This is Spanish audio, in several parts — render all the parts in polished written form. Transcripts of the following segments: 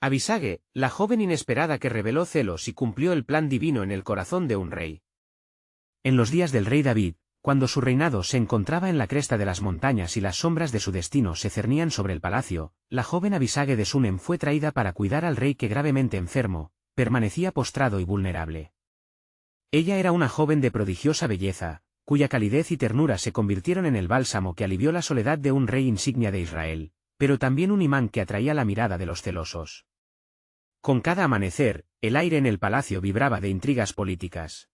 Abisage, la joven inesperada que reveló celos y cumplió el plan divino en el corazón de un rey. En los días del rey David, cuando su reinado se encontraba en la cresta de las montañas y las sombras de su destino se cernían sobre el palacio, la joven Abisage de Sunem fue traída para cuidar al rey que gravemente enfermo, permanecía postrado y vulnerable. Ella era una joven de prodigiosa belleza, cuya calidez y ternura se convirtieron en el bálsamo que alivió la soledad de un rey insignia de Israel, pero también un imán que atraía la mirada de los celosos. Con cada amanecer, el aire en el palacio vibraba de intrigas políticas.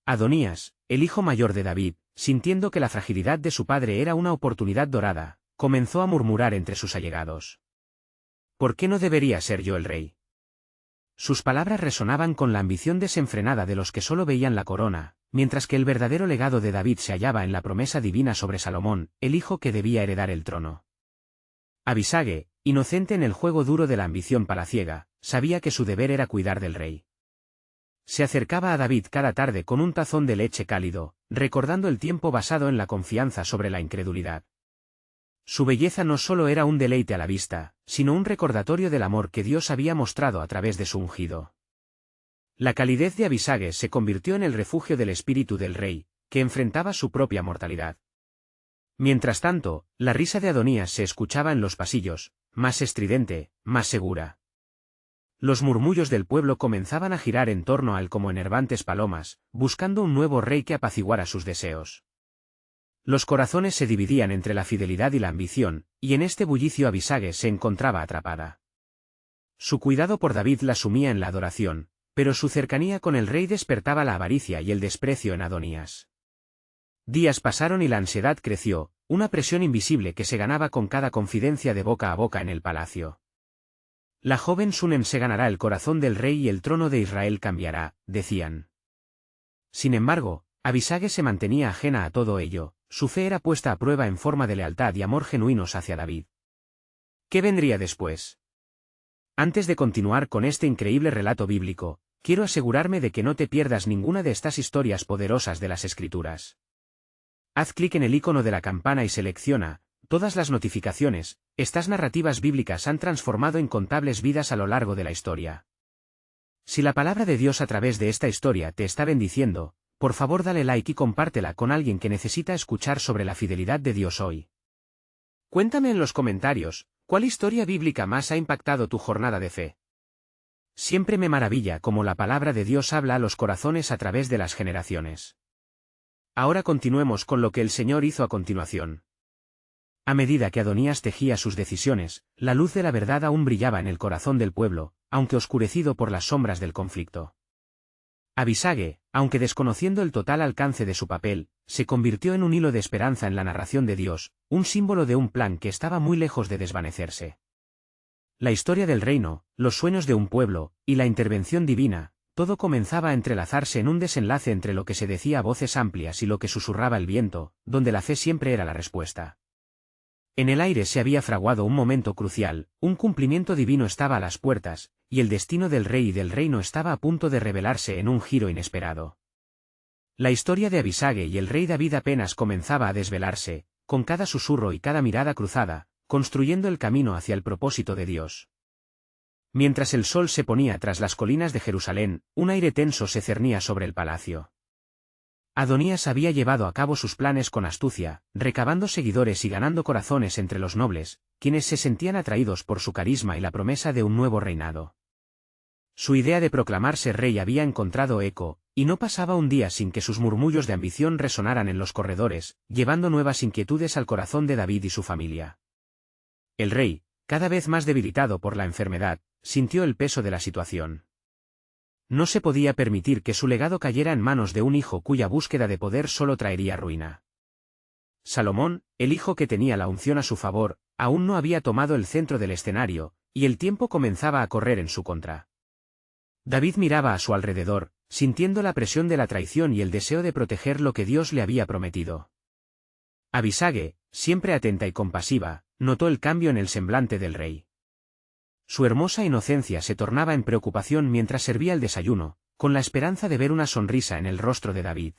Adonías, el hijo mayor de David, sintiendo que la fragilidad de su padre era una oportunidad dorada, comenzó a murmurar entre sus allegados. ¿Por qué no debería ser yo el rey? Sus palabras resonaban con la ambición desenfrenada de los que solo veían la corona, mientras que el verdadero legado de David se hallaba en la promesa divina sobre Salomón, el hijo que debía heredar el trono. Abisage, inocente en el juego duro de la ambición palaciega, sabía que su deber era cuidar del rey. Se acercaba a David cada tarde con un tazón de leche cálido, recordando el tiempo basado en la confianza sobre la incredulidad. Su belleza no solo era un deleite a la vista, sino un recordatorio del amor que Dios había mostrado a través de su ungido. La calidez de Abisage se convirtió en el refugio del espíritu del rey, que enfrentaba su propia mortalidad. Mientras tanto, la risa de Adonías se escuchaba en los pasillos, más estridente, más segura. Los murmullos del pueblo comenzaban a girar en torno a él como enervantes palomas, buscando un nuevo rey que apaciguara sus deseos. Los corazones se dividían entre la fidelidad y la ambición, y en este bullicio Abisage se encontraba atrapada. Su cuidado por David la sumía en la adoración, pero su cercanía con el rey despertaba la avaricia y el desprecio en Adonías. Días pasaron y la ansiedad creció, una presión invisible que se ganaba con cada confidencia de boca a boca en el palacio. La joven Sunem se ganará el corazón del rey y el trono de Israel cambiará, decían. Sin embargo, Abisage se mantenía ajena a todo ello, su fe era puesta a prueba en forma de lealtad y amor genuinos hacia David. ¿Qué vendría después? Antes de continuar con este increíble relato bíblico, quiero asegurarme de que no te pierdas ninguna de estas historias poderosas de las Escrituras. Haz clic en el icono de la campana y selecciona todas las notificaciones. Estas narrativas bíblicas han transformado incontables vidas a lo largo de la historia. Si la palabra de Dios a través de esta historia te está bendiciendo, por favor dale like y compártela con alguien que necesita escuchar sobre la fidelidad de Dios hoy. Cuéntame en los comentarios, ¿cuál historia bíblica más ha impactado tu jornada de fe? Siempre me maravilla cómo la palabra de Dios habla a los corazones a través de las generaciones. Ahora continuemos con lo que el Señor hizo a continuación. A medida que Adonías tejía sus decisiones, la luz de la verdad aún brillaba en el corazón del pueblo, aunque oscurecido por las sombras del conflicto. Abisage, aunque desconociendo el total alcance de su papel, se convirtió en un hilo de esperanza en la narración de Dios, un símbolo de un plan que estaba muy lejos de desvanecerse. La historia del reino, los sueños de un pueblo, y la intervención divina, todo comenzaba a entrelazarse en un desenlace entre lo que se decía a voces amplias y lo que susurraba el viento, donde la fe siempre era la respuesta. En el aire se había fraguado un momento crucial, un cumplimiento divino estaba a las puertas, y el destino del rey y del reino estaba a punto de revelarse en un giro inesperado. La historia de Abisage y el rey David apenas comenzaba a desvelarse, con cada susurro y cada mirada cruzada, construyendo el camino hacia el propósito de Dios. Mientras el sol se ponía tras las colinas de Jerusalén, un aire tenso se cernía sobre el palacio. Adonías había llevado a cabo sus planes con astucia, recabando seguidores y ganando corazones entre los nobles, quienes se sentían atraídos por su carisma y la promesa de un nuevo reinado. Su idea de proclamarse rey había encontrado eco, y no pasaba un día sin que sus murmullos de ambición resonaran en los corredores, llevando nuevas inquietudes al corazón de David y su familia. El rey, cada vez más debilitado por la enfermedad, sintió el peso de la situación. No se podía permitir que su legado cayera en manos de un hijo cuya búsqueda de poder solo traería ruina. Salomón, el hijo que tenía la unción a su favor, aún no había tomado el centro del escenario, y el tiempo comenzaba a correr en su contra. David miraba a su alrededor, sintiendo la presión de la traición y el deseo de proteger lo que Dios le había prometido. Abisage, siempre atenta y compasiva, notó el cambio en el semblante del rey. Su hermosa inocencia se tornaba en preocupación mientras servía el desayuno, con la esperanza de ver una sonrisa en el rostro de David.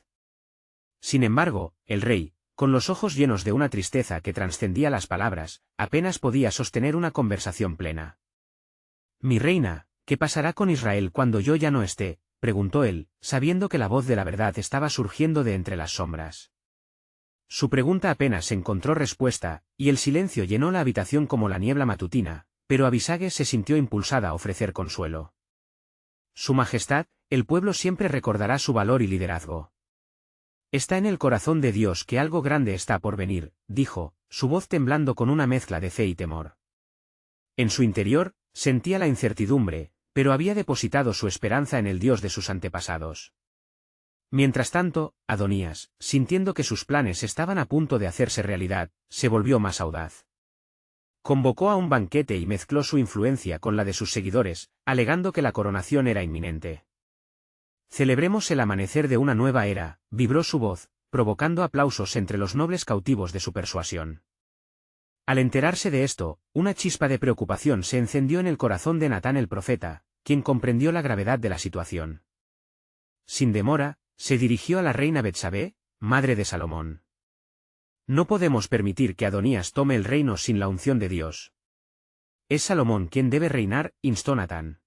Sin embargo, el rey, con los ojos llenos de una tristeza que trascendía las palabras, apenas podía sostener una conversación plena. Mi reina, ¿qué pasará con Israel cuando yo ya no esté?, preguntó él, sabiendo que la voz de la verdad estaba surgiendo de entre las sombras. Su pregunta apenas encontró respuesta, y el silencio llenó la habitación como la niebla matutina, pero Abisage se sintió impulsada a ofrecer consuelo. Su Majestad, el pueblo siempre recordará su valor y liderazgo. Está en el corazón de Dios que algo grande está por venir, dijo, su voz temblando con una mezcla de fe y temor. En su interior, sentía la incertidumbre, pero había depositado su esperanza en el Dios de sus antepasados. Mientras tanto, Adonías, sintiendo que sus planes estaban a punto de hacerse realidad, se volvió más audaz. Convocó a un banquete y mezcló su influencia con la de sus seguidores, alegando que la coronación era inminente. Celebremos el amanecer de una nueva era, vibró su voz, provocando aplausos entre los nobles cautivos de su persuasión. Al enterarse de esto, una chispa de preocupación se encendió en el corazón de Natán el profeta, quien comprendió la gravedad de la situación. Sin demora, se dirigió a la reina Betsabé, madre de Salomón. No podemos permitir que Adonías tome el reino sin la unción de Dios. Es Salomón quien debe reinar, instó Natán.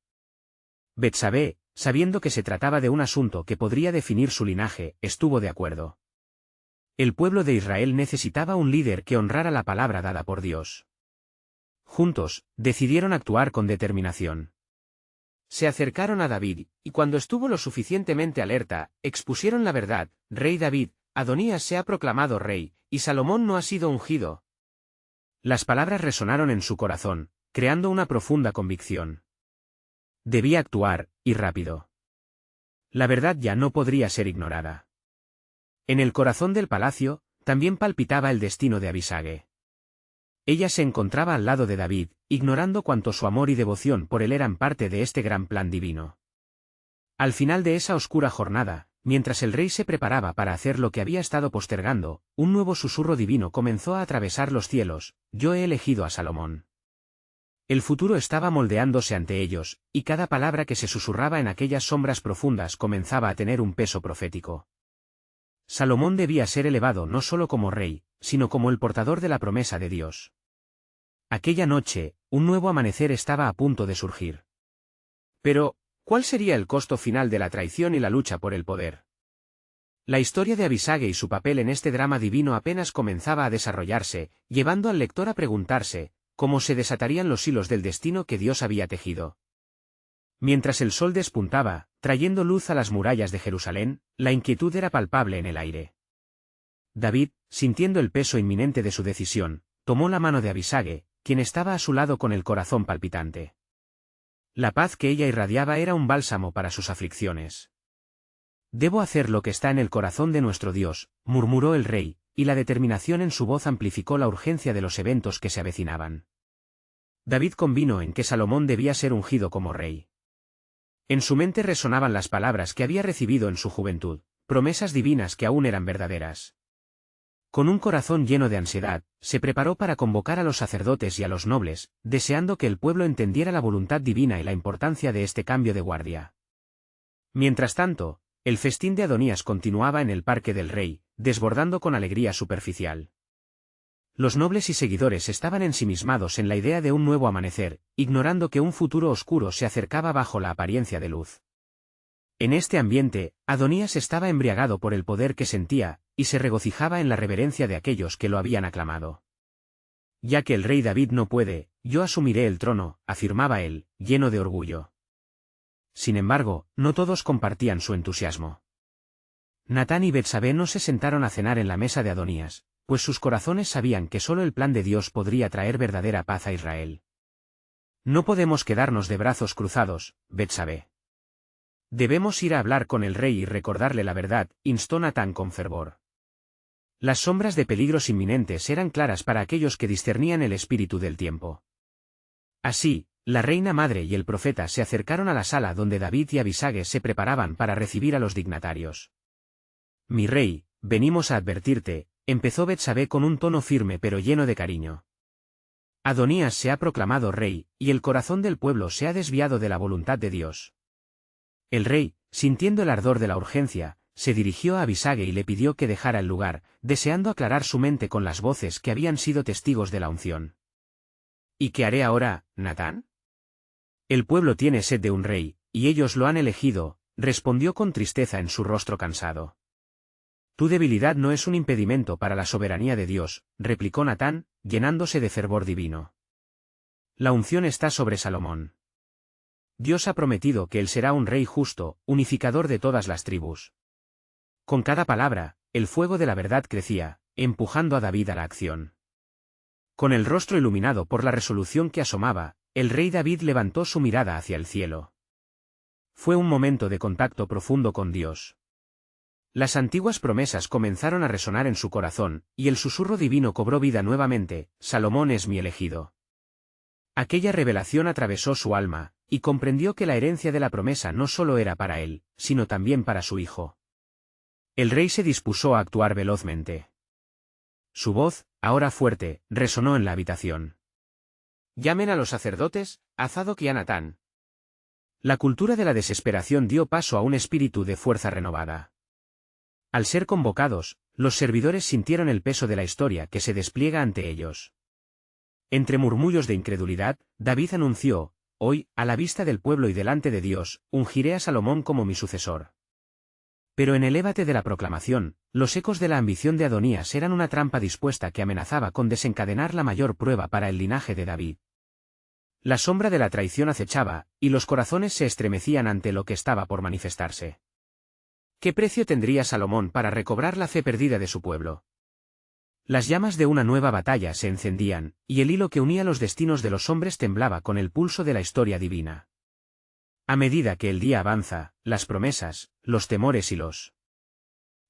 Betsabé, sabiendo que se trataba de un asunto que podría definir su linaje, estuvo de acuerdo. El pueblo de Israel necesitaba un líder que honrara la palabra dada por Dios. Juntos, decidieron actuar con determinación. Se acercaron a David, y cuando estuvo lo suficientemente alerta, expusieron la verdad: Rey David, Adonías se ha proclamado rey, y Salomón no ha sido ungido. Las palabras resonaron en su corazón, creando una profunda convicción. Debía actuar, y rápido. La verdad ya no podría ser ignorada. En el corazón del palacio, también palpitaba el destino de Abisage. Ella se encontraba al lado de David, ignorando cuánto su amor y devoción por él eran parte de este gran plan divino. Al final de esa oscura jornada, mientras el rey se preparaba para hacer lo que había estado postergando, un nuevo susurro divino comenzó a atravesar los cielos: yo he elegido a Salomón. El futuro estaba moldeándose ante ellos, y cada palabra que se susurraba en aquellas sombras profundas comenzaba a tener un peso profético. Salomón debía ser elevado no solo como rey, sino como el portador de la promesa de Dios. Aquella noche, un nuevo amanecer estaba a punto de surgir. Pero, ¿cuál sería el costo final de la traición y la lucha por el poder? La historia de Abisage y su papel en este drama divino apenas comenzaba a desarrollarse, llevando al lector a preguntarse cómo se desatarían los hilos del destino que Dios había tejido. Mientras el sol despuntaba, trayendo luz a las murallas de Jerusalén, la inquietud era palpable en el aire. David, sintiendo el peso inminente de su decisión, tomó la mano de Abisage, quien estaba a su lado con el corazón palpitante. La paz que ella irradiaba era un bálsamo para sus aflicciones. Debo hacer lo que está en el corazón de nuestro Dios, murmuró el rey, y la determinación en su voz amplificó la urgencia de los eventos que se avecinaban. David convino en que Salomón debía ser ungido como rey. En su mente resonaban las palabras que había recibido en su juventud, promesas divinas que aún eran verdaderas. Con un corazón lleno de ansiedad, se preparó para convocar a los sacerdotes y a los nobles, deseando que el pueblo entendiera la voluntad divina y la importancia de este cambio de guardia. Mientras tanto, el festín de Adonías continuaba en el parque del rey, desbordando con alegría superficial. Los nobles y seguidores estaban ensimismados en la idea de un nuevo amanecer, ignorando que un futuro oscuro se acercaba bajo la apariencia de luz. En este ambiente, Adonías estaba embriagado por el poder que sentía, y se regocijaba en la reverencia de aquellos que lo habían aclamado. Ya que el rey David no puede, yo asumiré el trono, afirmaba él, lleno de orgullo. Sin embargo, no todos compartían su entusiasmo. Natán y Betsabé no se sentaron a cenar en la mesa de Adonías, pues sus corazones sabían que solo el plan de Dios podría traer verdadera paz a Israel. No podemos quedarnos de brazos cruzados, Betsabé. Debemos ir a hablar con el rey y recordarle la verdad, instó Natán con fervor. Las sombras de peligros inminentes eran claras para aquellos que discernían el espíritu del tiempo. Así, la reina madre y el profeta se acercaron a la sala donde David y Abisage se preparaban para recibir a los dignatarios. Mi rey, venimos a advertirte, empezó Betsabé con un tono firme pero lleno de cariño. Adonías se ha proclamado rey, y el corazón del pueblo se ha desviado de la voluntad de Dios. El rey, sintiendo el ardor de la urgencia, se dirigió a Abisage y le pidió que dejara el lugar, deseando aclarar su mente con las voces que habían sido testigos de la unción. ¿Y qué haré ahora, Natán? El pueblo tiene sed de un rey, y ellos lo han elegido, respondió con tristeza en su rostro cansado. Tu debilidad no es un impedimento para la soberanía de Dios, replicó Natán, llenándose de fervor divino. La unción está sobre Salomón. Dios ha prometido que él será un rey justo, unificador de todas las tribus. Con cada palabra, el fuego de la verdad crecía, empujando a David a la acción. Con el rostro iluminado por la resolución que asomaba, el rey David levantó su mirada hacia el cielo. Fue un momento de contacto profundo con Dios. Las antiguas promesas comenzaron a resonar en su corazón, y el susurro divino cobró vida nuevamente: Salomón es mi elegido. Aquella revelación atravesó su alma, y comprendió que la herencia de la promesa no solo era para él, sino también para su hijo. El rey se dispuso a actuar velozmente. Su voz, ahora fuerte, resonó en la habitación. Llamen a los sacerdotes, a Zadok y a Natán. La cultura de la desesperación dio paso a un espíritu de fuerza renovada. Al ser convocados, los servidores sintieron el peso de la historia que se despliega ante ellos. Entre murmullos de incredulidad, David anunció: hoy, a la vista del pueblo y delante de Dios, ungiré a Salomón como mi sucesor. Pero en el ébate de la proclamación, los ecos de la ambición de Adonías eran una trampa dispuesta que amenazaba con desencadenar la mayor prueba para el linaje de David. La sombra de la traición acechaba, y los corazones se estremecían ante lo que estaba por manifestarse. ¿Qué precio tendría Salomón para recobrar la fe perdida de su pueblo? Las llamas de una nueva batalla se encendían, y el hilo que unía los destinos de los hombres temblaba con el pulso de la historia divina. A medida que el día avanza, las promesas, los temores y los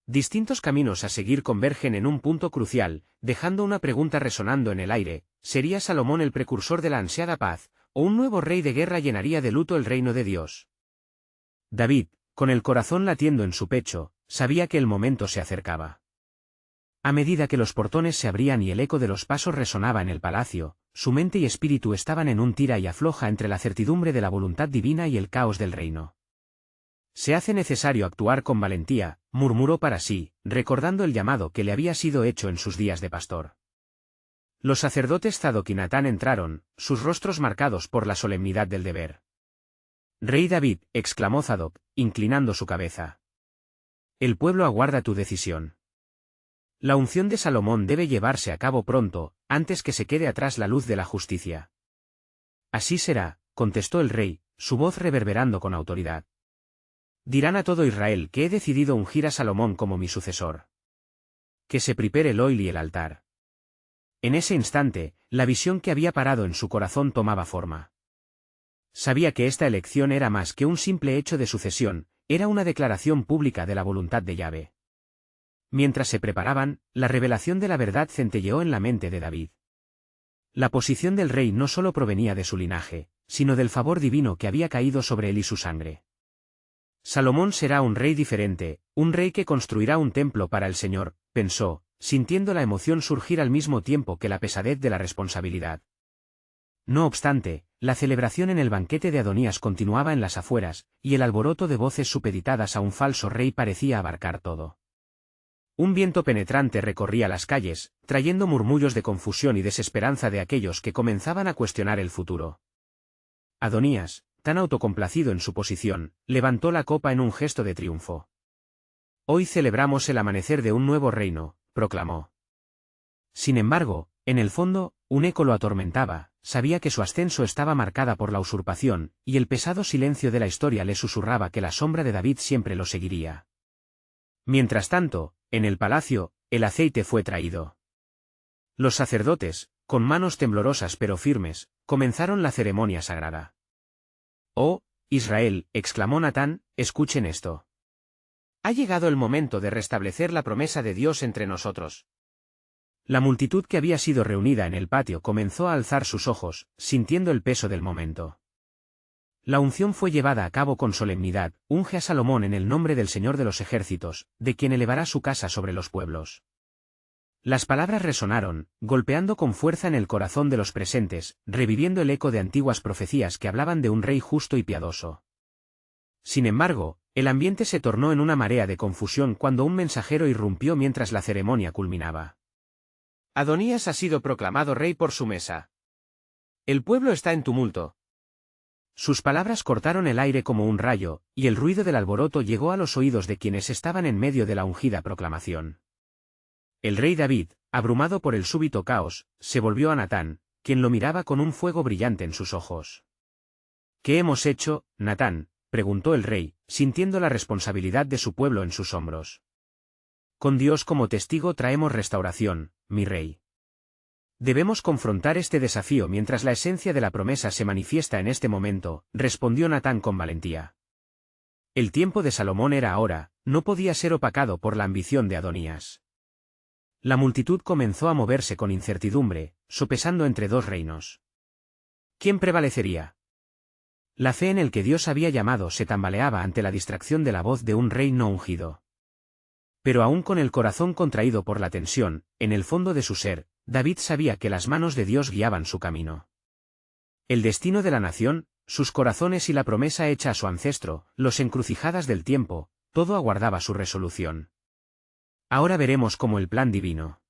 distintos caminos a seguir convergen en un punto crucial, dejando una pregunta resonando en el aire: ¿sería Salomón el precursor de la ansiada paz, o un nuevo rey de guerra llenaría de luto el reino de Dios? David, con el corazón latiendo en su pecho, sabía que el momento se acercaba. A medida que los portones se abrían y el eco de los pasos resonaba en el palacio, su mente y espíritu estaban en un tira y afloja entre la certidumbre de la voluntad divina y el caos del reino. Se hace necesario actuar con valentía, murmuró para sí, recordando el llamado que le había sido hecho en sus días de pastor. Los sacerdotes Zadok y Natán entraron, sus rostros marcados por la solemnidad del deber. Rey David, exclamó Zadok, inclinando su cabeza. El pueblo aguarda tu decisión. La unción de Salomón debe llevarse a cabo pronto, antes que se quede atrás la luz de la justicia. Así será, contestó el rey, su voz reverberando con autoridad. Dirán a todo Israel que he decidido ungir a Salomón como mi sucesor. Que se prepare el oil y el altar. En ese instante, la visión que había parado en su corazón tomaba forma. Sabía que esta elección era más que un simple hecho de sucesión, era una declaración pública de la voluntad de Yahvé. Mientras se preparaban, la revelación de la verdad centelleó en la mente de David. La posición del rey no solo provenía de su linaje, sino del favor divino que había caído sobre él y su sangre. Salomón será un rey diferente, un rey que construirá un templo para el Señor, pensó, sintiendo la emoción surgir al mismo tiempo que la pesadez de la responsabilidad. No obstante, la celebración en el banquete de Adonías continuaba en las afueras, y el alboroto de voces supeditadas a un falso rey parecía abarcar todo. Un viento penetrante recorría las calles, trayendo murmullos de confusión y desesperanza de aquellos que comenzaban a cuestionar el futuro. Adonías, tan autocomplacido en su posición, levantó la copa en un gesto de triunfo. Hoy celebramos el amanecer de un nuevo reino, proclamó. Sin embargo, en el fondo, un eco lo atormentaba, sabía que su ascenso estaba marcada por la usurpación, y el pesado silencio de la historia le susurraba que la sombra de David siempre lo seguiría. Mientras tanto, en el palacio, el aceite fue traído. Los sacerdotes, con manos temblorosas pero firmes, comenzaron la ceremonia sagrada. «Oh, Israel», exclamó Natán, «escuchen esto. Ha llegado el momento de restablecer la promesa de Dios entre nosotros». La multitud que había sido reunida en el patio comenzó a alzar sus ojos, sintiendo el peso del momento. La unción fue llevada a cabo con solemnidad: unge a Salomón en el nombre del Señor de los ejércitos, de quien elevará su casa sobre los pueblos. Las palabras resonaron, golpeando con fuerza en el corazón de los presentes, reviviendo el eco de antiguas profecías que hablaban de un rey justo y piadoso. Sin embargo, el ambiente se tornó en una marea de confusión cuando un mensajero irrumpió mientras la ceremonia culminaba. Adonías ha sido proclamado rey por su mesa. El pueblo está en tumulto. Sus palabras cortaron el aire como un rayo, y el ruido del alboroto llegó a los oídos de quienes estaban en medio de la ungida proclamación. El rey David, abrumado por el súbito caos, se volvió a Natán, quien lo miraba con un fuego brillante en sus ojos. ¿Qué hemos hecho, Natán?, preguntó el rey, sintiendo la responsabilidad de su pueblo en sus hombros. Con Dios como testigo traemos restauración, mi rey. Debemos confrontar este desafío mientras la esencia de la promesa se manifiesta en este momento, respondió Natán con valentía. El tiempo de Salomón era ahora, no podía ser opacado por la ambición de Adonías. La multitud comenzó a moverse con incertidumbre, sopesando entre dos reinos. ¿Quién prevalecería? La fe en el que Dios había llamado se tambaleaba ante la distracción de la voz de un rey no ungido. Pero aún con el corazón contraído por la tensión, en el fondo de su ser, David sabía que las manos de Dios guiaban su camino. El destino de la nación, sus corazones y la promesa hecha a su ancestro, los encrucijadas del tiempo, todo aguardaba su resolución. Ahora veremos cómo el plan divino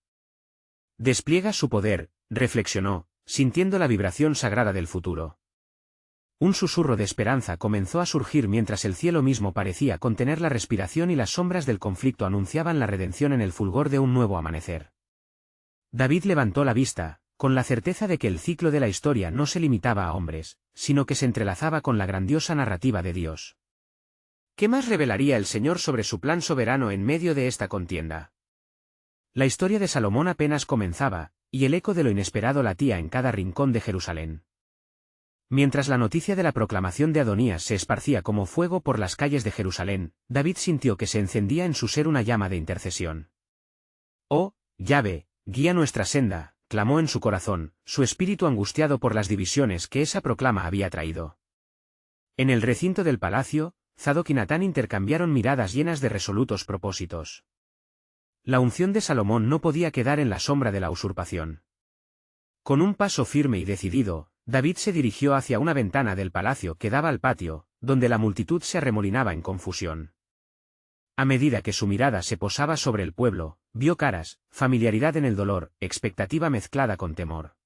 despliega su poder, reflexionó, sintiendo la vibración sagrada del futuro. Un susurro de esperanza comenzó a surgir mientras el cielo mismo parecía contener la respiración y las sombras del conflicto anunciaban la redención en el fulgor de un nuevo amanecer. David levantó la vista, con la certeza de que el ciclo de la historia no se limitaba a hombres, sino que se entrelazaba con la grandiosa narrativa de Dios. ¿Qué más revelaría el Señor sobre su plan soberano en medio de esta contienda? La historia de Salomón apenas comenzaba, y el eco de lo inesperado latía en cada rincón de Jerusalén. Mientras la noticia de la proclamación de Adonías se esparcía como fuego por las calles de Jerusalén, David sintió que se encendía en su ser una llama de intercesión. «Oh, Yahvé, guía nuestra senda», clamó en su corazón, su espíritu angustiado por las divisiones que esa proclama había traído. En el recinto del palacio, Zadok y Natán intercambiaron miradas llenas de resolutos propósitos. La unción de Salomón no podía quedar en la sombra de la usurpación. Con un paso firme y decidido, David se dirigió hacia una ventana del palacio que daba al patio, donde la multitud se arremolinaba en confusión. A medida que su mirada se posaba sobre el pueblo, vio caras, familiaridad en el dolor, expectativa mezclada con temor.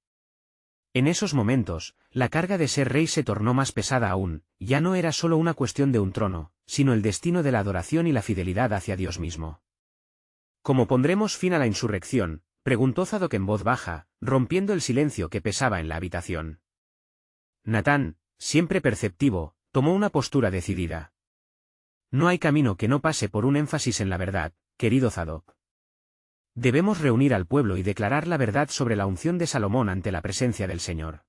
En esos momentos, la carga de ser rey se tornó más pesada aún, ya no era solo una cuestión de un trono, sino el destino de la adoración y la fidelidad hacia Dios mismo. ¿Cómo pondremos fin a la insurrección?, preguntó Zadok en voz baja, rompiendo el silencio que pesaba en la habitación. Natán, siempre perceptivo, tomó una postura decidida. No hay camino que no pase por un énfasis en la verdad, querido Zadok. Debemos reunir al pueblo y declarar la verdad sobre la unción de Salomón ante la presencia del Señor.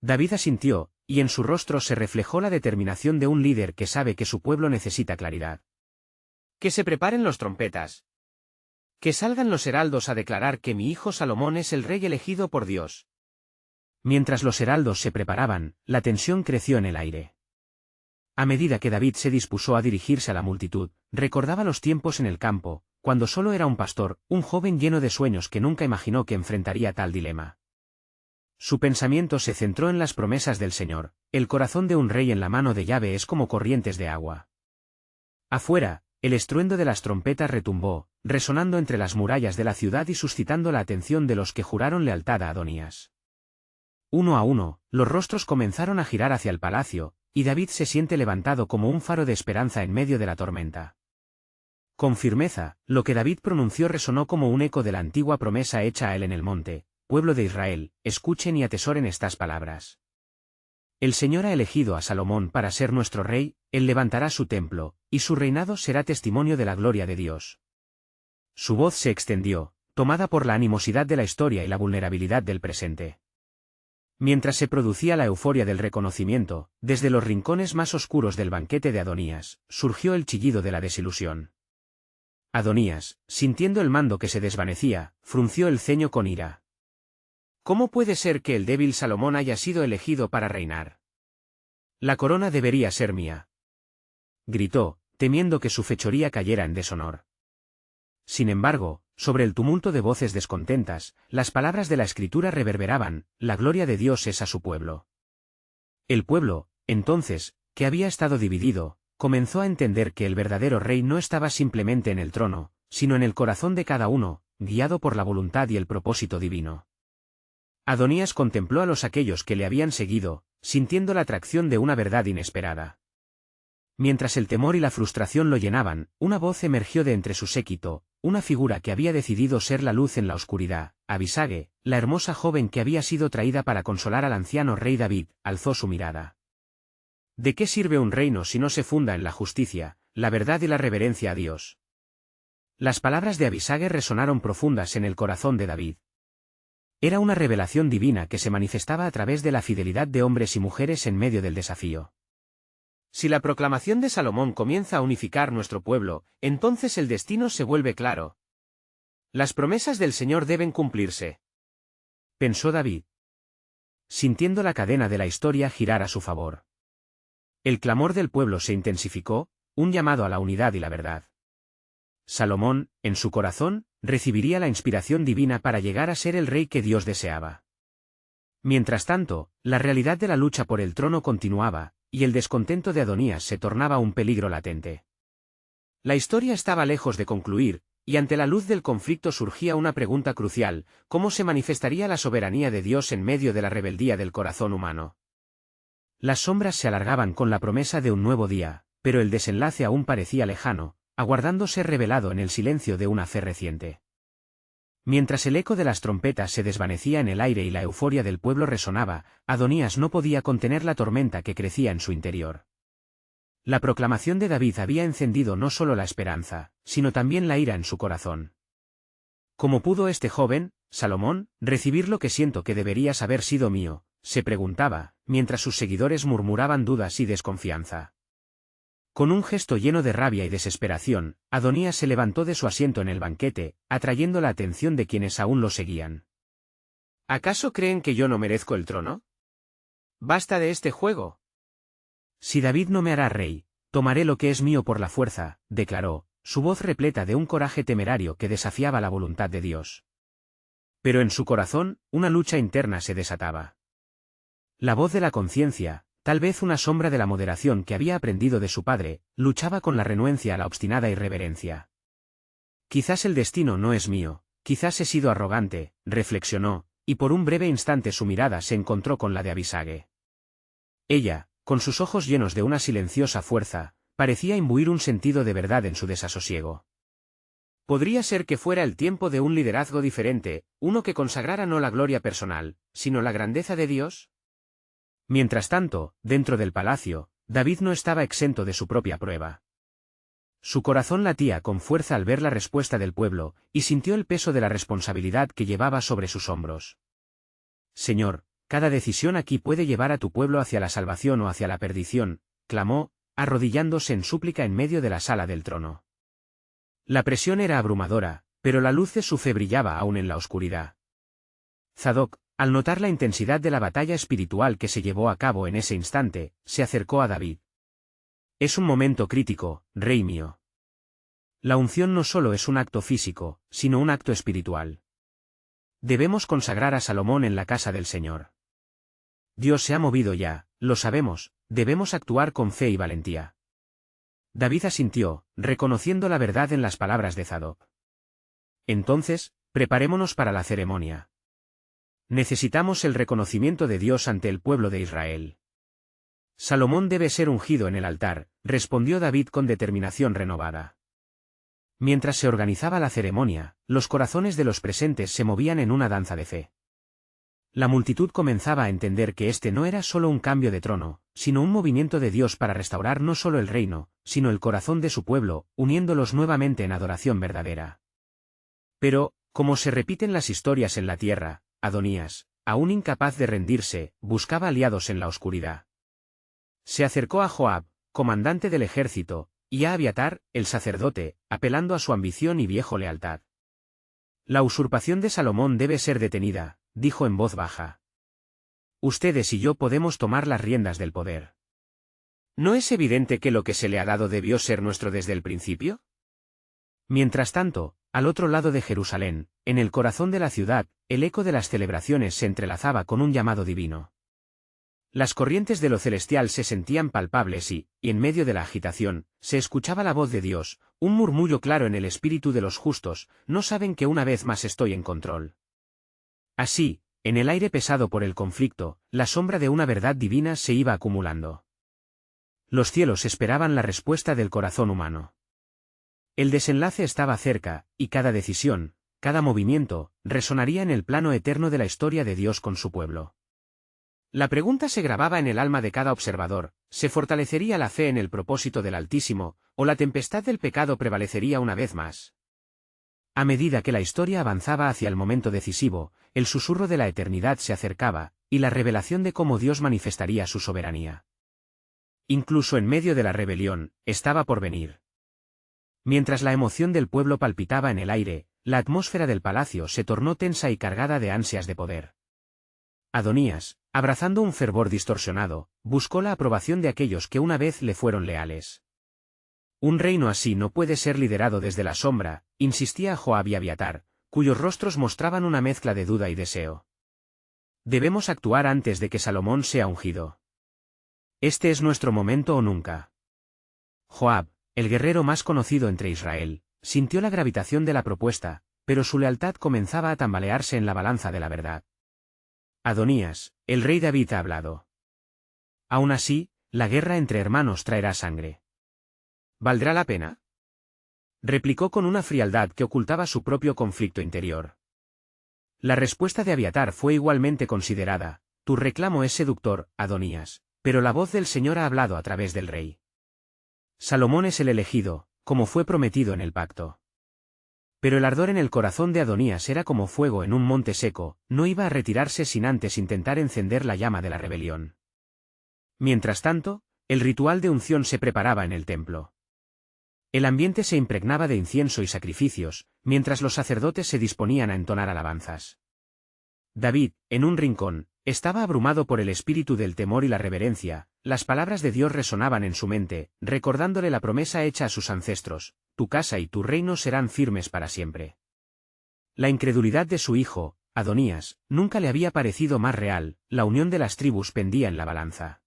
David asintió, y en su rostro se reflejó la determinación de un líder que sabe que su pueblo necesita claridad. Que se preparen los trompetas. Que salgan los heraldos a declarar que mi hijo Salomón es el rey elegido por Dios. Mientras los heraldos se preparaban, la tensión creció en el aire. A medida que David se dispuso a dirigirse a la multitud, recordaba los tiempos en el campo, cuando solo era un pastor, un joven lleno de sueños que nunca imaginó que enfrentaría tal dilema. Su pensamiento se centró en las promesas del Señor, el corazón de un rey en la mano de Yahvé es como corrientes de agua. Afuera, el estruendo de las trompetas retumbó, resonando entre las murallas de la ciudad y suscitando la atención de los que juraron lealtad a Adonías. Uno a uno, los rostros comenzaron a girar hacia el palacio, y David se siente levantado como un faro de esperanza en medio de la tormenta. Con firmeza, lo que David pronunció resonó como un eco de la antigua promesa hecha a él en el monte: pueblo de Israel, escuchen y atesoren estas palabras. El Señor ha elegido a Salomón para ser nuestro rey, él levantará su templo, y su reinado será testimonio de la gloria de Dios. Su voz se extendió, tomada por la animosidad de la historia y la vulnerabilidad del presente. Mientras se producía la euforia del reconocimiento, desde los rincones más oscuros del banquete de Adonías, surgió el chillido de la desilusión. Adonías, sintiendo el mando que se desvanecía, frunció el ceño con ira. ¿Cómo puede ser que el débil Salomón haya sido elegido para reinar? La corona debería ser mía. Gritó, temiendo que su fechoría cayera en deshonor. Sin embargo, sobre el tumulto de voces descontentas, las palabras de la Escritura reverberaban: la gloria de Dios es a su pueblo. El pueblo, entonces, que había estado dividido, comenzó a entender que el verdadero rey no estaba simplemente en el trono, sino en el corazón de cada uno, guiado por la voluntad y el propósito divino. Adonías contempló a aquellos que le habían seguido, sintiendo la atracción de una verdad inesperada. Mientras el temor y la frustración lo llenaban, una voz emergió de entre su séquito, una figura que había decidido ser la luz en la oscuridad. Abisage, la hermosa joven que había sido traída para consolar al anciano rey David, alzó su mirada. ¿De qué sirve un reino si no se funda en la justicia, la verdad y la reverencia a Dios? Las palabras de Abisage resonaron profundas en el corazón de David. Era una revelación divina que se manifestaba a través de la fidelidad de hombres y mujeres en medio del desafío. Si la proclamación de Salomón comienza a unificar nuestro pueblo, entonces el destino se vuelve claro. Las promesas del Señor deben cumplirse, pensó David, sintiendo la cadena de la historia girar a su favor. El clamor del pueblo se intensificó, un llamado a la unidad y la verdad. Salomón, en su corazón, recibiría la inspiración divina para llegar a ser el rey que Dios deseaba. Mientras tanto, la realidad de la lucha por el trono continuaba, y el descontento de Adonías se tornaba un peligro latente. La historia estaba lejos de concluir, y ante la luz del conflicto surgía una pregunta crucial: ¿cómo se manifestaría la soberanía de Dios en medio de la rebeldía del corazón humano? Las sombras se alargaban con la promesa de un nuevo día, pero el desenlace aún parecía lejano, aguardando ser revelado en el silencio de una fe reciente. Mientras el eco de las trompetas se desvanecía en el aire y la euforia del pueblo resonaba, Adonías no podía contener la tormenta que crecía en su interior. La proclamación de David había encendido no solo la esperanza, sino también la ira en su corazón. ¿Cómo pudo este joven, Salomón, recibir lo que siento que deberías haber sido mío?, se preguntaba, mientras sus seguidores murmuraban dudas y desconfianza. Con un gesto lleno de rabia y desesperación, Adonías se levantó de su asiento en el banquete, atrayendo la atención de quienes aún lo seguían. ¿Acaso creen que yo no merezco el trono? ¡Basta de este juego! Si David no me hará rey, tomaré lo que es mío por la fuerza, declaró, su voz repleta de un coraje temerario que desafiaba la voluntad de Dios. Pero en su corazón, una lucha interna se desataba. La voz de la conciencia, tal vez una sombra de la moderación que había aprendido de su padre, luchaba con la renuencia a la obstinada irreverencia. Quizás el destino no es mío, quizás he sido arrogante, reflexionó, y por un breve instante su mirada se encontró con la de Abisage. Ella, con sus ojos llenos de una silenciosa fuerza, parecía imbuir un sentido de verdad en su desasosiego. Podría ser que fuera el tiempo de un liderazgo diferente, uno que consagrara no la gloria personal, sino la grandeza de Dios. Mientras tanto, dentro del palacio, David no estaba exento de su propia prueba. Su corazón latía con fuerza al ver la respuesta del pueblo, y sintió el peso de la responsabilidad que llevaba sobre sus hombros. Señor, cada decisión aquí puede llevar a tu pueblo hacia la salvación o hacia la perdición, clamó, arrodillándose en súplica en medio de la sala del trono. La presión era abrumadora, pero la luz de su fe brillaba aún en la oscuridad. Zadok, al notar la intensidad de la batalla espiritual que se llevó a cabo en ese instante, se acercó a David. Es un momento crítico, rey mío. La unción no solo es un acto físico, sino un acto espiritual. Debemos consagrar a Salomón en la casa del Señor. Dios se ha movido ya, lo sabemos, debemos actuar con fe y valentía. David asintió, reconociendo la verdad en las palabras de Zadok. Entonces, preparémonos para la ceremonia. Necesitamos el reconocimiento de Dios ante el pueblo de Israel. Salomón debe ser ungido en el altar, respondió David con determinación renovada. Mientras se organizaba la ceremonia, los corazones de los presentes se movían en una danza de fe. La multitud comenzaba a entender que este no era solo un cambio de trono, sino un movimiento de Dios para restaurar no solo el reino, sino el corazón de su pueblo, uniéndolos nuevamente en adoración verdadera. Pero, como se repiten las historias en la tierra, Adonías, aún incapaz de rendirse, buscaba aliados en la oscuridad. Se acercó a Joab, comandante del ejército, y a Abiatar, el sacerdote, apelando a su ambición y viejo lealtad. La usurpación de Salomón debe ser detenida, dijo en voz baja. Ustedes y yo podemos tomar las riendas del poder. ¿No es evidente que lo que se le ha dado debió ser nuestro desde el principio? Mientras tanto, al otro lado de Jerusalén, en el corazón de la ciudad, el eco de las celebraciones se entrelazaba con un llamado divino. Las corrientes de lo celestial se sentían palpables y, en medio de la agitación, se escuchaba la voz de Dios, un murmullo claro en el espíritu de los justos: no saben que una vez más estoy en control. Así, en el aire pesado por el conflicto, la sombra de una verdad divina se iba acumulando. Los cielos esperaban la respuesta del corazón humano. El desenlace estaba cerca, y cada decisión, cada movimiento, resonaría en el plano eterno de la historia de Dios con su pueblo. La pregunta se grababa en el alma de cada observador: ¿se fortalecería la fe en el propósito del Altísimo, o la tempestad del pecado prevalecería una vez más? A medida que la historia avanzaba hacia el momento decisivo, el susurro de la eternidad se acercaba, y la revelación de cómo Dios manifestaría su soberanía. Incluso en medio de la rebelión, estaba por venir. Mientras la emoción del pueblo palpitaba en el aire, la atmósfera del palacio se tornó tensa y cargada de ansias de poder. Adonías, abrazando un fervor distorsionado, buscó la aprobación de aquellos que una vez le fueron leales. Un reino así no puede ser liderado desde la sombra, insistía Joab y Abiatar, cuyos rostros mostraban una mezcla de duda y deseo. Debemos actuar antes de que Salomón sea ungido. Este es nuestro momento o nunca. Joab, el guerrero más conocido entre Israel, sintió la gravitación de la propuesta, pero su lealtad comenzaba a tambalearse en la balanza de la verdad. Adonías, el rey David ha hablado. Aún así, la guerra entre hermanos traerá sangre. ¿Valdrá la pena?, replicó con una frialdad que ocultaba su propio conflicto interior. La respuesta de Abiatar fue igualmente considerada: tu reclamo es seductor, Adonías, pero la voz del Señor ha hablado a través del rey. Salomón es el elegido, como fue prometido en el pacto. Pero el ardor en el corazón de Adonías era como fuego en un monte seco, no iba a retirarse sin antes intentar encender la llama de la rebelión. Mientras tanto, el ritual de unción se preparaba en el templo. El ambiente se impregnaba de incienso y sacrificios, mientras los sacerdotes se disponían a entonar alabanzas. David, en un rincón, estaba abrumado por el espíritu del temor y la reverencia. Las palabras de Dios resonaban en su mente, recordándole la promesa hecha a sus ancestros: tu casa y tu reino serán firmes para siempre. La incredulidad de su hijo, Adonías, nunca le había parecido más real. La unión de las tribus pendía en la balanza.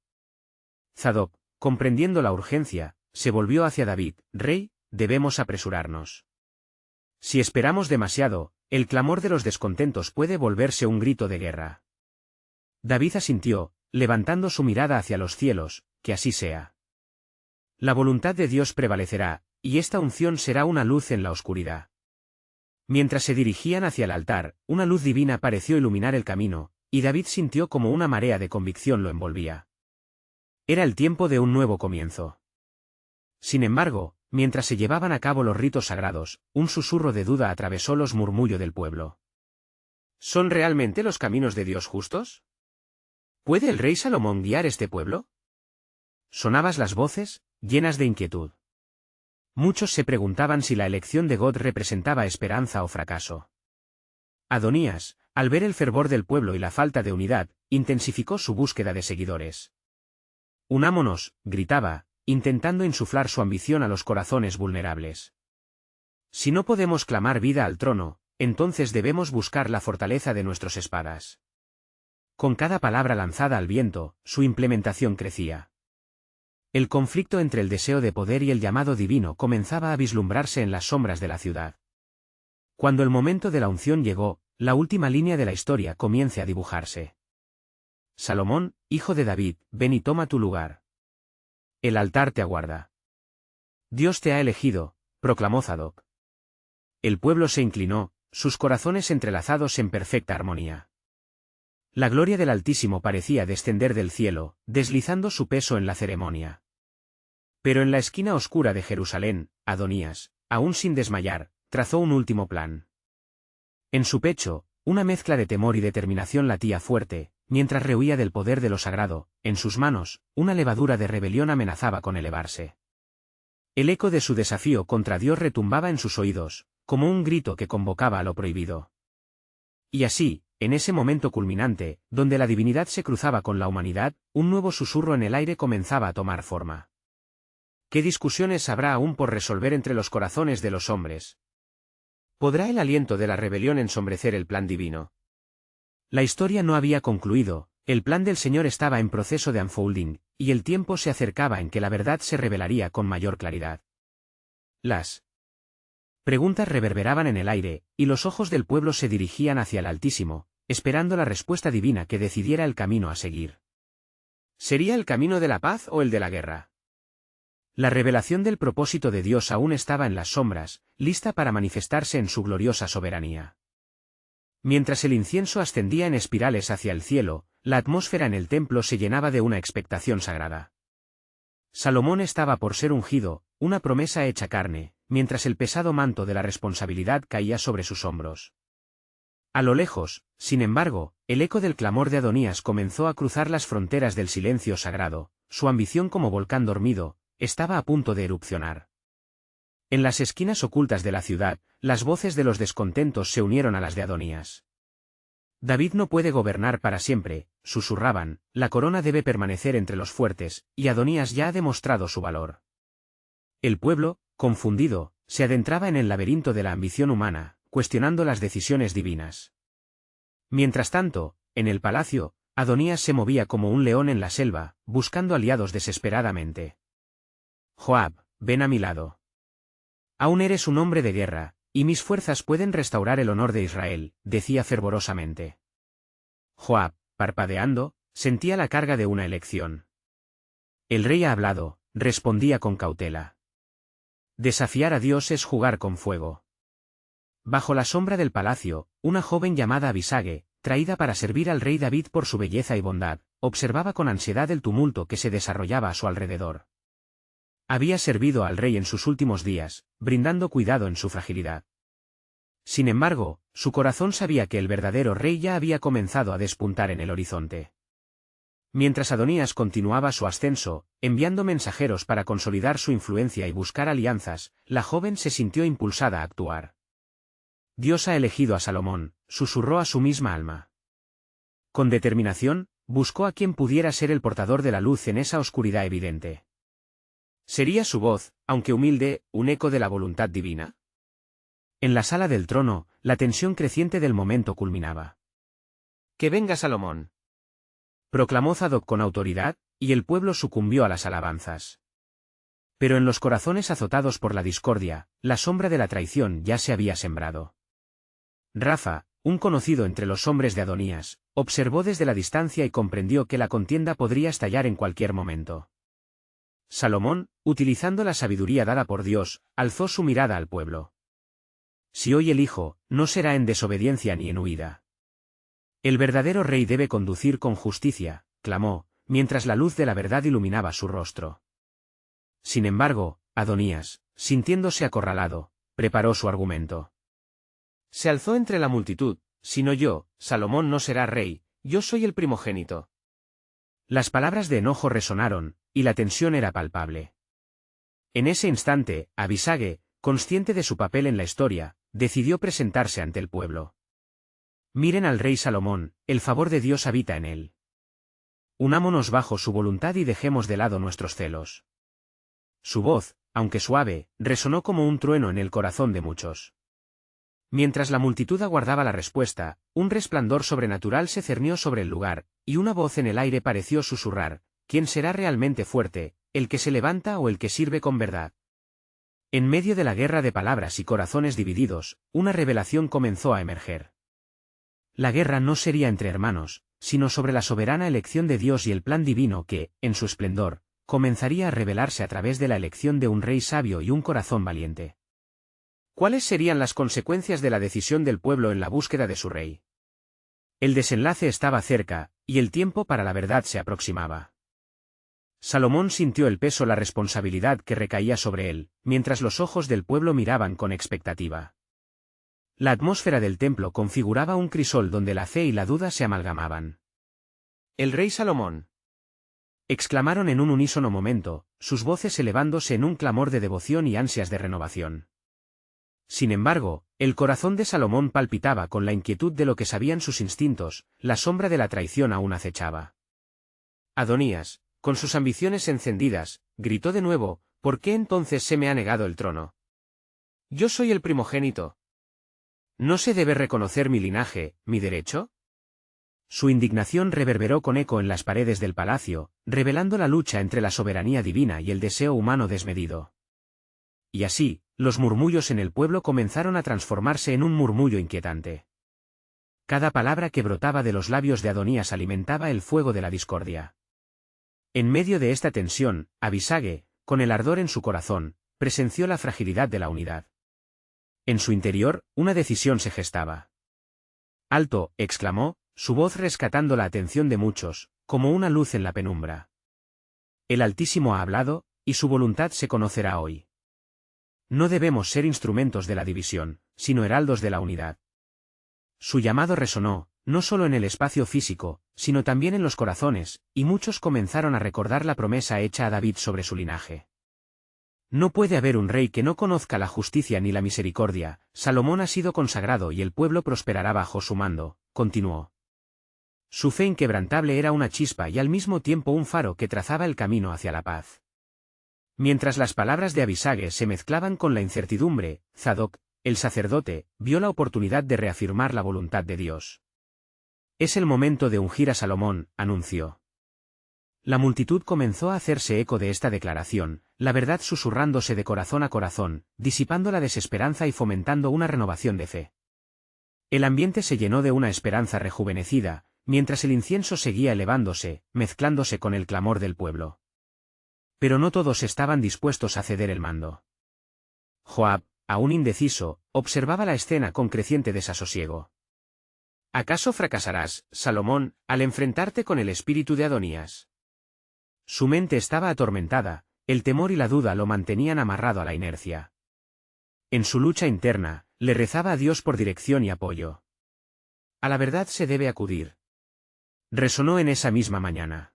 Zadok, comprendiendo la urgencia, se volvió hacia David: rey, debemos apresurarnos. Si esperamos demasiado, el clamor de los descontentos puede volverse un grito de guerra. David asintió, levantando su mirada hacia los cielos: que así sea. La voluntad de Dios prevalecerá, y esta unción será una luz en la oscuridad. Mientras se dirigían hacia el altar, una luz divina pareció iluminar el camino, y David sintió como una marea de convicción lo envolvía. Era el tiempo de un nuevo comienzo. Sin embargo, mientras se llevaban a cabo los ritos sagrados, un susurro de duda atravesó los murmullos del pueblo. ¿Son realmente los caminos de Dios justos? ¿Puede el rey Salomón guiar este pueblo? Sonaban las voces, llenas de inquietud. Muchos se preguntaban si la elección de God representaba esperanza o fracaso. Adonías, al ver el fervor del pueblo y la falta de unidad, intensificó su búsqueda de seguidores. Unámonos, gritaba, intentando insuflar su ambición a los corazones vulnerables. Si no podemos clamar vida al trono, entonces debemos buscar la fortaleza de nuestras espadas. Con cada palabra lanzada al viento, su implementación crecía. El conflicto entre el deseo de poder y el llamado divino comenzaba a vislumbrarse en las sombras de la ciudad. Cuando el momento de la unción llegó, la última línea de la historia comienza a dibujarse. Salomón, hijo de David, ven y toma tu lugar. El altar te aguarda. Dios te ha elegido, proclamó Zadok. El pueblo se inclinó, sus corazones entrelazados en perfecta armonía. La gloria del Altísimo parecía descender del cielo, deslizando su peso en la ceremonia. Pero en la esquina oscura de Jerusalén, Adonías, aún sin desmayar, trazó un último plan. En su pecho, una mezcla de temor y determinación latía fuerte, mientras rehuía del poder de lo sagrado. En sus manos, una levadura de rebelión amenazaba con elevarse. El eco de su desafío contra Dios retumbaba en sus oídos, como un grito que convocaba a lo prohibido. Y así, en ese momento culminante, donde la divinidad se cruzaba con la humanidad, un nuevo susurro en el aire comenzaba a tomar forma. ¿Qué discusiones habrá aún por resolver entre los corazones de los hombres? ¿Podrá el aliento de la rebelión ensombrecer el plan divino? La historia no había concluido, el plan del Señor estaba en proceso de unfolding, y el tiempo se acercaba en que la verdad se revelaría con mayor claridad. Las preguntas reverberaban en el aire, y los ojos del pueblo se dirigían hacia el Altísimo, esperando la respuesta divina que decidiera el camino a seguir. ¿Sería el camino de la paz o el de la guerra? La revelación del propósito de Dios aún estaba en las sombras, lista para manifestarse en su gloriosa soberanía. Mientras el incienso ascendía en espirales hacia el cielo, la atmósfera en el templo se llenaba de una expectación sagrada. Salomón estaba por ser ungido, una promesa hecha carne, mientras el pesado manto de la responsabilidad caía sobre sus hombros. A lo lejos, sin embargo, el eco del clamor de Adonías comenzó a cruzar las fronteras del silencio sagrado, su ambición como volcán dormido, estaba a punto de erupcionar. En las esquinas ocultas de la ciudad, las voces de los descontentos se unieron a las de Adonías. David no puede gobernar para siempre, susurraban, la corona debe permanecer entre los fuertes, y Adonías ya ha demostrado su valor. El pueblo, confundido, se adentraba en el laberinto de la ambición humana, cuestionando las decisiones divinas. Mientras tanto, en el palacio, Adonías se movía como un león en la selva, buscando aliados desesperadamente. Joab, ven a mi lado. Aún eres un hombre de guerra, y mis fuerzas pueden restaurar el honor de Israel, decía fervorosamente. Joab, parpadeando, sentía la carga de una elección. El rey ha hablado, respondía con cautela. Desafiar a Dios es jugar con fuego. Bajo la sombra del palacio, una joven llamada Abisage, traída para servir al rey David por su belleza y bondad, observaba con ansiedad el tumulto que se desarrollaba a su alrededor. Había servido al rey en sus últimos días, brindando cuidado en su fragilidad. Sin embargo, su corazón sabía que el verdadero rey ya había comenzado a despuntar en el horizonte. Mientras Adonías continuaba su ascenso, enviando mensajeros para consolidar su influencia y buscar alianzas, la joven se sintió impulsada a actuar. Dios ha elegido a Salomón, susurró a su misma alma. Con determinación, buscó a quien pudiera ser el portador de la luz en esa oscuridad evidente. ¿Sería su voz, aunque humilde, un eco de la voluntad divina? En la sala del trono, la tensión creciente del momento culminaba. «¡Que venga Salomón!», proclamó Zadok con autoridad, y el pueblo sucumbió a las alabanzas. Pero en los corazones azotados por la discordia, la sombra de la traición ya se había sembrado. Rafa, un conocido entre los hombres de Adonías, observó desde la distancia y comprendió que la contienda podría estallar en cualquier momento. Salomón, utilizando la sabiduría dada por Dios, alzó su mirada al pueblo. Si hoy elijo, no será en desobediencia ni en huida. El verdadero rey debe conducir con justicia, clamó, mientras la luz de la verdad iluminaba su rostro. Sin embargo, Adonías, sintiéndose acorralado, preparó su argumento. Se alzó entre la multitud, si no yo, Salomón no será rey, yo soy el primogénito. Las palabras de enojo resonaron, y la tensión era palpable. En ese instante, Abisage, consciente de su papel en la historia, decidió presentarse ante el pueblo. Miren al rey Salomón, el favor de Dios habita en él. Unámonos bajo su voluntad y dejemos de lado nuestros celos. Su voz, aunque suave, resonó como un trueno en el corazón de muchos. Mientras la multitud aguardaba la respuesta, un resplandor sobrenatural se cernió sobre el lugar, y una voz en el aire pareció susurrar, ¿quién será realmente fuerte, el que se levanta o el que sirve con verdad? En medio de la guerra de palabras y corazones divididos, una revelación comenzó a emerger. La guerra no sería entre hermanos, sino sobre la soberana elección de Dios y el plan divino que, en su esplendor, comenzaría a revelarse a través de la elección de un rey sabio y un corazón valiente. ¿Cuáles serían las consecuencias de la decisión del pueblo en la búsqueda de su rey? El desenlace estaba cerca, y el tiempo para la verdad se aproximaba. Salomón sintió el peso, la responsabilidad que recaía sobre él, mientras los ojos del pueblo miraban con expectativa. La atmósfera del templo configuraba un crisol donde la fe y la duda se amalgamaban. «El rey Salomón», exclamaron en un unísono momento, sus voces elevándose en un clamor de devoción y ansias de renovación. Sin embargo, el corazón de Salomón palpitaba con la inquietud de lo que sabían sus instintos, la sombra de la traición aún acechaba. Adonías, con sus ambiciones encendidas, gritó de nuevo, ¿por qué entonces se me ha negado el trono? Yo soy el primogénito. ¿No se debe reconocer mi linaje, mi derecho? Su indignación reverberó con eco en las paredes del palacio, revelando la lucha entre la soberanía divina y el deseo humano desmedido. Y así, los murmullos en el pueblo comenzaron a transformarse en un murmullo inquietante. Cada palabra que brotaba de los labios de Adonías alimentaba el fuego de la discordia. En medio de esta tensión, Abisage, con el ardor en su corazón, presenció la fragilidad de la unidad. En su interior, una decisión se gestaba. «¡Alto!», exclamó, su voz rescatando la atención de muchos, como una luz en la penumbra. «El Altísimo ha hablado, y su voluntad se conocerá hoy. No debemos ser instrumentos de la división, sino heraldos de la unidad». Su llamado resonó, no solo en el espacio físico, sino también en los corazones, y muchos comenzaron a recordar la promesa hecha a David sobre su linaje. No puede haber un rey que no conozca la justicia ni la misericordia. Salomón ha sido consagrado y el pueblo prosperará bajo su mando, continuó. Su fe inquebrantable era una chispa y al mismo tiempo un faro que trazaba el camino hacia la paz. Mientras las palabras de Abisage se mezclaban con la incertidumbre, Zadok, el sacerdote, vio la oportunidad de reafirmar la voluntad de Dios. «Es el momento de ungir a Salomón», anunció. La multitud comenzó a hacerse eco de esta declaración, la verdad susurrándose de corazón a corazón, disipando la desesperanza y fomentando una renovación de fe. El ambiente se llenó de una esperanza rejuvenecida, mientras el incienso seguía elevándose, mezclándose con el clamor del pueblo. Pero no todos estaban dispuestos a ceder el mando. Joab, aún indeciso, observaba la escena con creciente desasosiego. «¿Acaso fracasarás, Salomón, al enfrentarte con el espíritu de Adonías?». Su mente estaba atormentada, el temor y la duda lo mantenían amarrado a la inercia. En su lucha interna, le rezaba a Dios por dirección y apoyo. «A la verdad se debe acudir», resonó en esa misma mañana.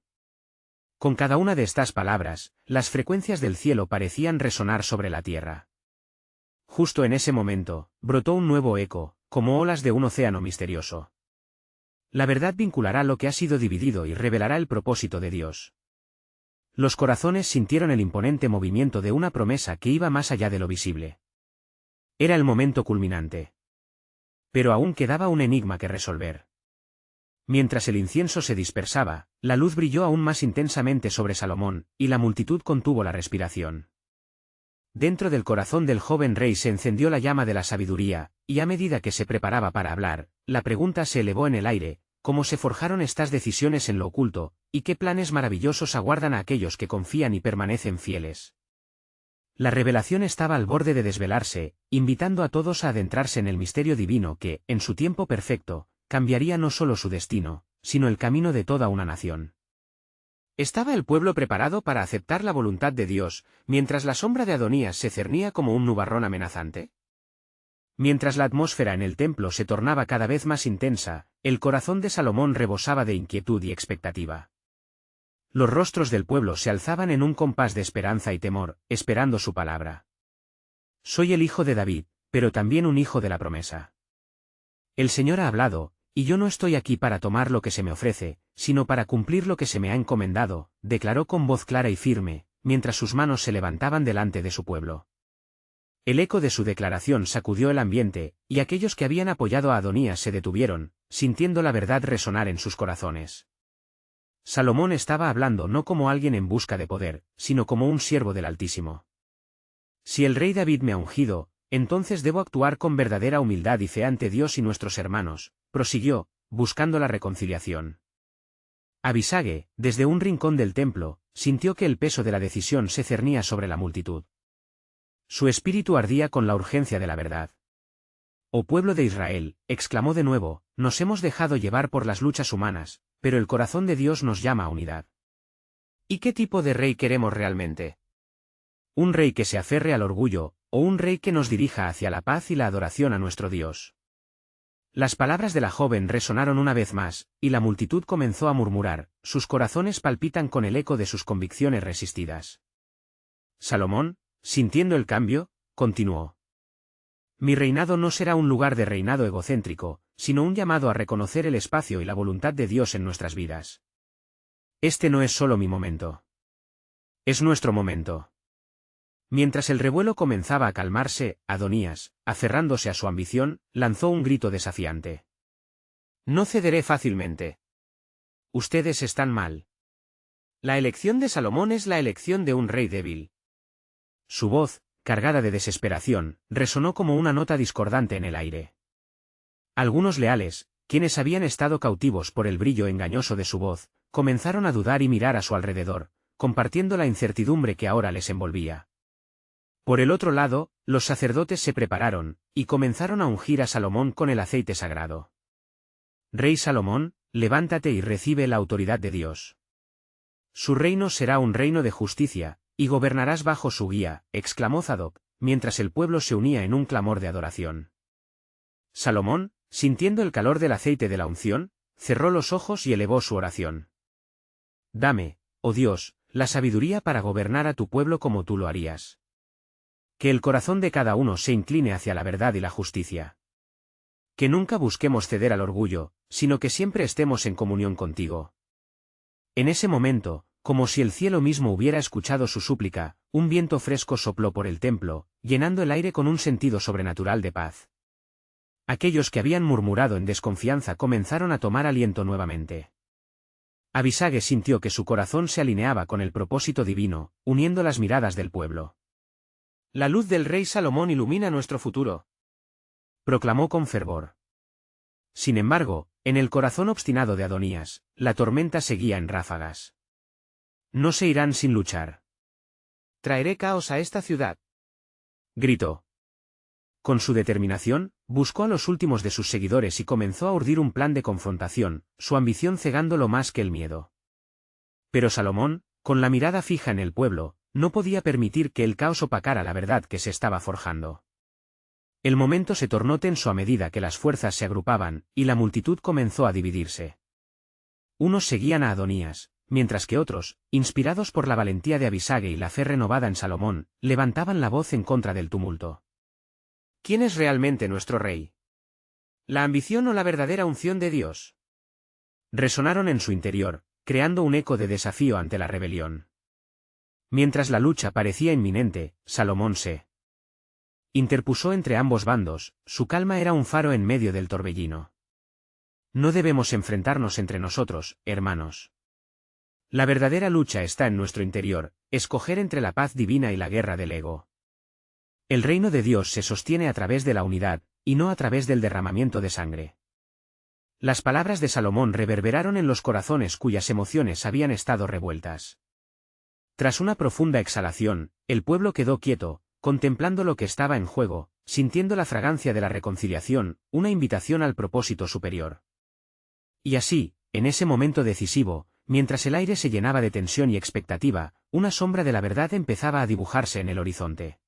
Con cada una de estas palabras, las frecuencias del cielo parecían resonar sobre la tierra. Justo en ese momento, brotó un nuevo eco, como olas de un océano misterioso. La verdad vinculará lo que ha sido dividido y revelará el propósito de Dios. Los corazones sintieron el imponente movimiento de una promesa que iba más allá de lo visible. Era el momento culminante. Pero aún quedaba un enigma que resolver. Mientras el incienso se dispersaba, la luz brilló aún más intensamente sobre Salomón, y la multitud contuvo la respiración. Dentro del corazón del joven rey se encendió la llama de la sabiduría, y a medida que se preparaba para hablar, la pregunta se elevó en el aire: ¿cómo se forjaron estas decisiones en lo oculto, y qué planes maravillosos aguardan a aquellos que confían y permanecen fieles? La revelación estaba al borde de desvelarse, invitando a todos a adentrarse en el misterio divino que, en su tiempo perfecto, cambiaría no solo su destino, sino el camino de toda una nación. ¿Estaba el pueblo preparado para aceptar la voluntad de Dios, mientras la sombra de Adonías se cernía como un nubarrón amenazante? Mientras la atmósfera en el templo se tornaba cada vez más intensa, el corazón de Salomón rebosaba de inquietud y expectativa. Los rostros del pueblo se alzaban en un compás de esperanza y temor, esperando su palabra. «Soy el hijo de David, pero también un hijo de la promesa. El Señor ha hablado, y yo no estoy aquí para tomar lo que se me ofrece, sino para cumplir lo que se me ha encomendado», declaró con voz clara y firme, mientras sus manos se levantaban delante de su pueblo. El eco de su declaración sacudió el ambiente, y aquellos que habían apoyado a Adonías se detuvieron, sintiendo la verdad resonar en sus corazones. Salomón estaba hablando no como alguien en busca de poder, sino como un siervo del Altísimo. «Si el rey David me ha ungido, entonces debo actuar con verdadera humildad y fe ante Dios y nuestros hermanos», prosiguió, buscando la reconciliación. Abisage, desde un rincón del templo, sintió que el peso de la decisión se cernía sobre la multitud. Su espíritu ardía con la urgencia de la verdad. «Oh pueblo de Israel», exclamó de nuevo, «nos hemos dejado llevar por las luchas humanas, pero el corazón de Dios nos llama a unidad. ¿Y qué tipo de rey queremos realmente? ¿Un rey que se aferre al orgullo, o un rey que nos dirija hacia la paz y la adoración a nuestro Dios?» Las palabras de la joven resonaron una vez más, y la multitud comenzó a murmurar, sus corazones palpitan con el eco de sus convicciones resistidas. Salomón, sintiendo el cambio, continuó: «Mi reinado no será un lugar de reinado egocéntrico, sino un llamado a reconocer el espacio y la voluntad de Dios en nuestras vidas. Este no es solo mi momento. Es nuestro momento». Mientras el revuelo comenzaba a calmarse, Adonías, aferrándose a su ambición, lanzó un grito desafiante: «No cederé fácilmente. Ustedes están mal. La elección de Salomón es la elección de un rey débil». Su voz, cargada de desesperación, resonó como una nota discordante en el aire. Algunos leales, quienes habían estado cautivos por el brillo engañoso de su voz, comenzaron a dudar y mirar a su alrededor, compartiendo la incertidumbre que ahora les envolvía. Por el otro lado, los sacerdotes se prepararon, y comenzaron a ungir a Salomón con el aceite sagrado. Rey Salomón, levántate y recibe la autoridad de Dios. Su reino será un reino de justicia, y gobernarás bajo su guía, exclamó Zadok, mientras el pueblo se unía en un clamor de adoración. Salomón, sintiendo el calor del aceite de la unción, cerró los ojos y elevó su oración. Dame, oh Dios, la sabiduría para gobernar a tu pueblo como tú lo harías. Que el corazón de cada uno se incline hacia la verdad y la justicia. Que nunca busquemos ceder al orgullo, sino que siempre estemos en comunión contigo. En ese momento, como si el cielo mismo hubiera escuchado su súplica, un viento fresco sopló por el templo, llenando el aire con un sentido sobrenatural de paz. Aquellos que habían murmurado en desconfianza comenzaron a tomar aliento nuevamente. Abisage sintió que su corazón se alineaba con el propósito divino, uniendo las miradas del pueblo. La luz del rey Salomón ilumina nuestro futuro, proclamó con fervor. Sin embargo, en el corazón obstinado de Adonías, la tormenta seguía en ráfagas. No se irán sin luchar. Traeré caos a esta ciudad, gritó. Con su determinación, buscó a los últimos de sus seguidores y comenzó a urdir un plan de confrontación, su ambición cegándolo más que el miedo. Pero Salomón, con la mirada fija en el pueblo, no podía permitir que el caos opacara la verdad que se estaba forjando. El momento se tornó tenso a medida que las fuerzas se agrupaban, y la multitud comenzó a dividirse. Unos seguían a Adonías, mientras que otros, inspirados por la valentía de Abisage y la fe renovada en Salomón, levantaban la voz en contra del tumulto. ¿Quién es realmente nuestro rey? ¿La ambición o la verdadera unción de Dios? Resonaron en su interior, creando un eco de desafío ante la rebelión. Mientras la lucha parecía inminente, Salomón se interpuso entre ambos bandos, su calma era un faro en medio del torbellino. No debemos enfrentarnos entre nosotros, hermanos. La verdadera lucha está en nuestro interior, escoger entre la paz divina y la guerra del ego. El reino de Dios se sostiene a través de la unidad, y no a través del derramamiento de sangre. Las palabras de Salomón reverberaron en los corazones cuyas emociones habían estado revueltas. Tras una profunda exhalación, el pueblo quedó quieto, contemplando lo que estaba en juego, sintiendo la fragancia de la reconciliación, una invitación al propósito superior. Y así, en ese momento decisivo, mientras el aire se llenaba de tensión y expectativa, una sombra de la verdad empezaba a dibujarse en el horizonte.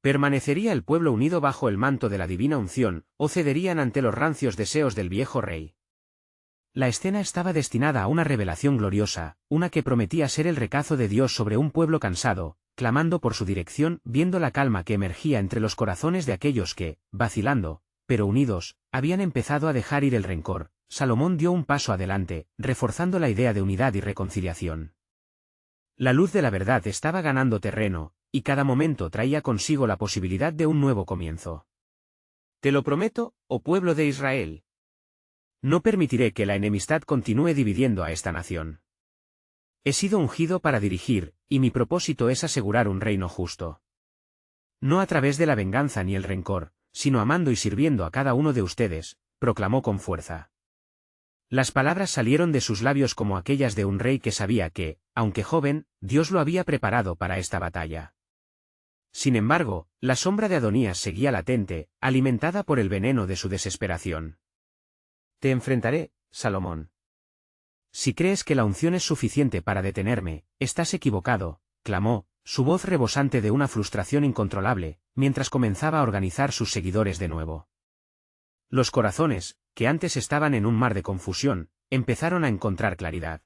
¿Permanecería el pueblo unido bajo el manto de la divina unción, o cederían ante los rancios deseos del viejo rey? La escena estaba destinada a una revelación gloriosa, una que prometía ser el recazo de Dios sobre un pueblo cansado, clamando por su dirección, viendo la calma que emergía entre los corazones de aquellos que, vacilando, pero unidos, habían empezado a dejar ir el rencor. Salomón dio un paso adelante, reforzando la idea de unidad y reconciliación. La luz de la verdad estaba ganando terreno, y cada momento traía consigo la posibilidad de un nuevo comienzo. Te lo prometo, oh pueblo de Israel. No permitiré que la enemistad continúe dividiendo a esta nación. He sido ungido para dirigir, y mi propósito es asegurar un reino justo. No a través de la venganza ni el rencor, sino amando y sirviendo a cada uno de ustedes, proclamó con fuerza. Las palabras salieron de sus labios como aquellas de un rey que sabía que, aunque joven, Dios lo había preparado para esta batalla. Sin embargo, la sombra de Adonías seguía latente, alimentada por el veneno de su desesperación. Te enfrentaré, Salomón. Si crees que la unción es suficiente para detenerme, estás equivocado, clamó, su voz rebosante de una frustración incontrolable, mientras comenzaba a organizar sus seguidores de nuevo. Los corazones, que antes estaban en un mar de confusión, empezaron a encontrar claridad.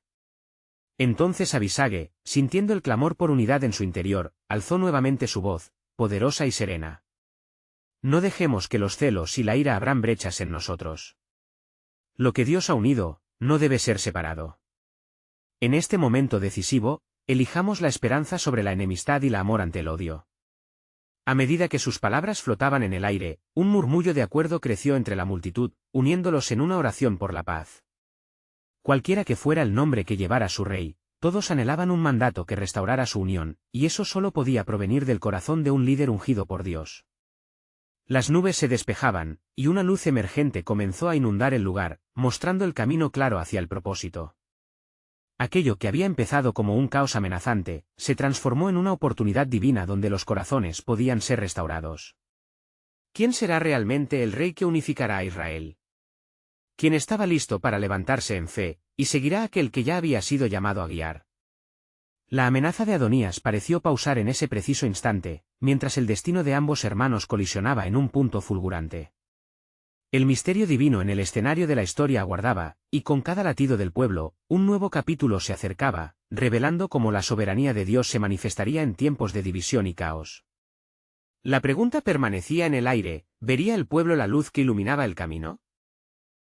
Entonces Abisage, sintiendo el clamor por unidad en su interior, alzó nuevamente su voz, poderosa y serena. No dejemos que los celos y la ira abran brechas en nosotros. Lo que Dios ha unido, no debe ser separado. En este momento decisivo, elijamos la esperanza sobre la enemistad y el amor ante el odio. A medida que sus palabras flotaban en el aire, un murmullo de acuerdo creció entre la multitud, uniéndolos en una oración por la paz. Cualquiera que fuera el nombre que llevara su rey, todos anhelaban un mandato que restaurara su unión, y eso solo podía provenir del corazón de un líder ungido por Dios. Las nubes se despejaban, y una luz emergente comenzó a inundar el lugar, mostrando el camino claro hacia el propósito. Aquello que había empezado como un caos amenazante, se transformó en una oportunidad divina donde los corazones podían ser restaurados. ¿Quién será realmente el rey que unificará a Israel? ¿Quién estaba listo para levantarse en fe, y seguirá aquel que ya había sido llamado a guiar? La amenaza de Adonías pareció pausar en ese preciso instante, mientras el destino de ambos hermanos colisionaba en un punto fulgurante. El misterio divino en el escenario de la historia aguardaba, y con cada latido del pueblo, un nuevo capítulo se acercaba, revelando cómo la soberanía de Dios se manifestaría en tiempos de división y caos. La pregunta permanecía en el aire: ¿vería el pueblo la luz que iluminaba el camino?